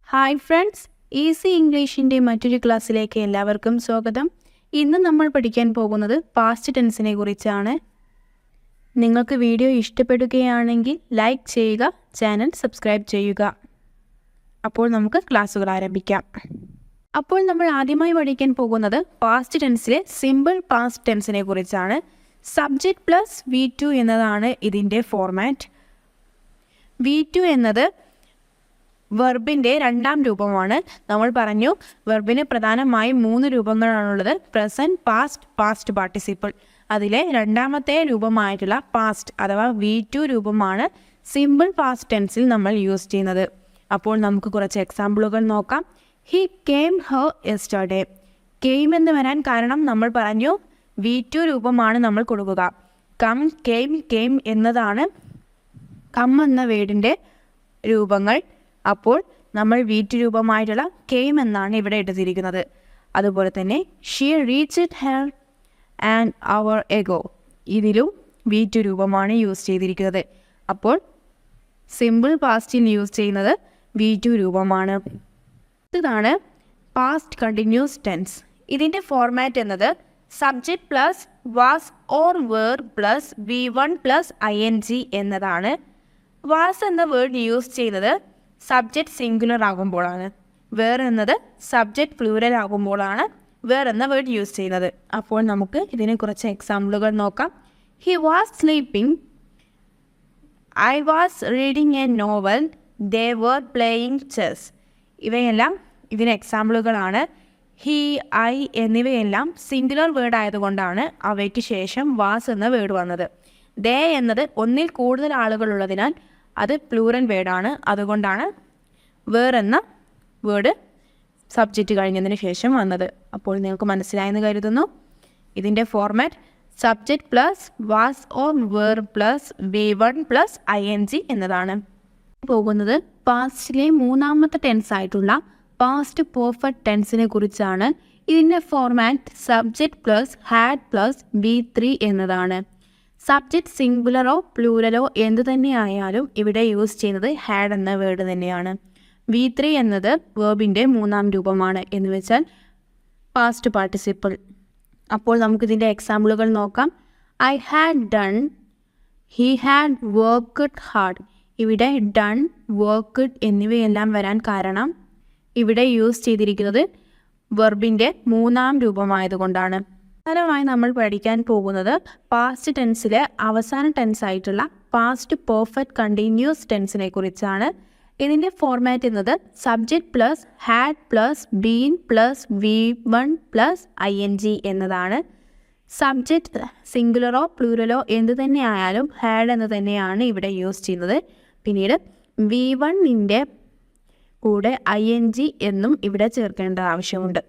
Hi friends, easy ഇംഗ്ലീഷിൻ്റെ മറ്റൊരു ക്ലാസ്സിലേക്ക് എല്ലാവർക്കും സ്വാഗതം. ഇന്ന് നമ്മൾ പഠിക്കാൻ പോകുന്നത് പാസ്റ്റ് ടെൻസിനെ കുറിച്ചാണ്. നിങ്ങൾക്ക് വീഡിയോ ഇഷ്ടപ്പെടുകയാണെങ്കിൽ ലൈക്ക് ചെയ്യുക, ചാനൽ സബ്സ്ക്രൈബ് ചെയ്യുക. അപ്പോൾ നമുക്ക് ക്ലാസ്സുകൾ ആരംഭിക്കാം. അപ്പോൾ നമ്മൾ ആദ്യമായി പഠിക്കാൻ പോകുന്നത് പാസ്റ്റ് ടെൻസിലെ സിമ്പിൾ പാസ്റ്റ് ടെൻസിനെ കുറിച്ചാണ്. സബ്ജക്റ്റ് പ്ലസ് V2 എന്നതാണ് ഇതിൻ്റെ ഫോർമാറ്റ്. V2 എന്നത് വെർബിൻ്റെ രണ്ടാം രൂപമാണ്. നമ്മൾ പറഞ്ഞു വെർബിന് പ്രധാനമായും 3 രൂപങ്ങളാണുള്ളത്: പ്രസൻറ്റ്, പാസ്റ്റ്, പാസ്റ്റ് പാർട്ടിസിപ്പിൾ. അതിലെ രണ്ടാമത്തെ രൂപമായിട്ടുള്ള പാസ്റ്റ് അഥവാ V2 രൂപമാണ് സിമ്പിൾ പാസ്റ്റ് ടെൻസിൽ നമ്മൾ യൂസ് ചെയ്യുന്നത്. അപ്പോൾ നമുക്ക് കുറച്ച് എക്സാമ്പിളുകൾ നോക്കാം. He came Har yesterday. Came എന്ന് വരാൻ കാരണം നമ്മൾ പറഞ്ഞു V2 രൂപമാണ് നമ്മൾ കൊടുക്കുക. കം, കെയിം, കെയിം എന്നതാണ് കം എന്ന വേർഡിൻ്റെ രൂപങ്ങൾ. അപ്പോൾ നമ്മൾ V2 രൂപമായിട്ടുള്ള കെയിം എന്നാണ് ഇവിടെ എടുത്തിരിക്കുന്നത്. അതുപോലെ തന്നെ she reached her and hour ago. ഇതിലും V2 രൂപമാണ് യൂസ് ചെയ്തിരിക്കുന്നത്. അപ്പോൾ സിമ്പിൾ പാസ്റ്റിൽ യൂസ് ചെയ്യുന്നത് V2 രൂപമാണ്. ഇതാണ് പാസ്റ്റ് കണ്ടിന്യൂസ് ടെൻസ്. ഇതിൻ്റെ ഫോർമാറ്റ് എന്നത് subject plus was or were plus V1 plus ING എന്നതാണ്. വാസ് എന്ന വേർഡ് യൂസ് ചെയ്യുന്നത് സബ്ജക്റ്റ് സിംഗുലർ ആകുമ്പോഴാണ്. വേർ എന്നത് സബ്ജക്റ്റ് പ്ലൂരൽ ആകുമ്പോഴാണ് വേർ എന്ന വേർഡ് യൂസ് ചെയ്യുന്നത്. അപ്പോൾ നമുക്ക് ഇതിനെ കുറച്ച് എക്സാമ്പിളുകൾ നോക്കാം. He was sleeping, I was reading a novel, they were playing chess. ഇവയെല്ലാം ഇതിന് എക്സാമ്പിളുകളാണ്. ഹി, ഐ എന്നിവയെല്ലാം സിംഗുലർ വേർഡ് ആയതുകൊണ്ടാണ് അവയ്ക്ക് ശേഷം വാസ് എന്ന വേർഡ് വന്നത്. ദേ എന്നത് ഒന്നിൽ കൂടുതൽ ആളുകളുള്ളതിനാൽ അത് പ്ലൂറൽ വേർഡാണ്. അതുകൊണ്ടാണ് വേർ എന്ന വേർഡ് സബ്ജക്റ്റ് കഴിഞ്ഞതിന് ശേഷം വന്നത്. അപ്പോൾ നിങ്ങൾക്ക് മനസ്സിലായെന്ന് കരുതുന്നു. ഇതിൻ്റെ format subject plus was or were plus V1 plus ING എന്നതാണ്. പോകുന്നത് പാസ്റ്റിലെ മൂന്നാമത്തെ ടെൻസ് ആയിട്ടുള്ള പാസ്റ്റ് പെർഫെക്റ്റ് ടെൻസിനെ കുറിച്ചാണ്. ഇതിൻ്റെ format subject plus had plus V3 എന്നതാണ്. സബ്ജക്റ്റ് സിംഗുലറോ പ്ലൂരലോ എന്തു തന്നെയായാലും ഇവിടെ യൂസ് ചെയ്യുന്നത് ഹാഡ് എന്ന വേർഡ് തന്നെയാണ്. V3 എന്നത് വേർബിൻ്റെ മൂന്നാം രൂപമാണ്, എന്ന് വെച്ചാൽ പാസ്റ്റ് പാർട്ടിസിപ്പിൾ. അപ്പോൾ നമുക്കിതിൻ്റെ എക്സാമ്പിളുകൾ നോക്കാം. I had done, he had worked hard. ഇവിടെ ഡൺ, വർക്ക്ഡ് എന്നിവയെല്ലാം വരാൻ കാരണം ഇവിടെ യൂസ് ചെയ്തിരിക്കുന്നത് വെർബിൻ്റെ മൂന്നാം രൂപമായതുകൊണ്ടാണ്. പ്രധാനമായി നമ്മൾ പഠിക്കാൻ പോകുന്നത് പാസ്റ്റ് ടെൻസിലെ അവസാന ടെൻസ് ആയിട്ടുള്ള പാസ്റ്റ് പെർഫെക്റ്റ് കണ്ടിന്യൂസ് ടെൻസിനെ കുറിച്ചാണ്. ഇതിൻ്റെ ഫോർമാറ്റ് എന്നത് subject plus had plus been plus V1 plus ING എന്നതാണ്. സബ്ജക്റ്റ് സിംഗുലറോ പ്ലൂരലോ എന്ത് തന്നെ ആയാലും ഹാഡ് എന്ന് തന്നെയാണ് ഇവിടെ യൂസ് ചെയ്യുന്നത്. പിന്നീട് V1ൻ്റെ കൂടെ ING എന്നും ഇവിടെ ചേർക്കേണ്ട ആവശ്യമുണ്ട്.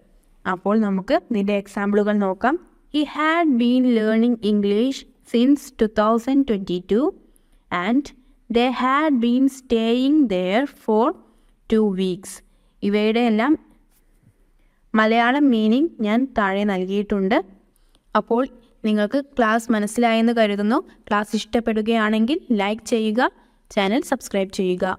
അപ്പോൾ നമുക്ക് ഇതിൻ്റെ എക്സാമ്പിളുകൾ നോക്കാം. He had been learning English since 2022 and they had been staying there for 2 weeks. ഇവയുടെ എല്ലാം മലയാളം മീനിങ് ഞാൻ താഴെ നൽകിയിട്ടുണ്ട്. അപ്പോൾ നിങ്ങൾക്ക് ക്ലാസ് മനസ്സിലായെന്ന് കരുതുന്നു. ക്ലാസ് ഇഷ്ടപ്പെടുകയാണെങ്കിൽ ലൈക്ക് ചെയ്യുക, ചാനൽ സബ്സ്ക്രൈബ് ചെയ്യുക.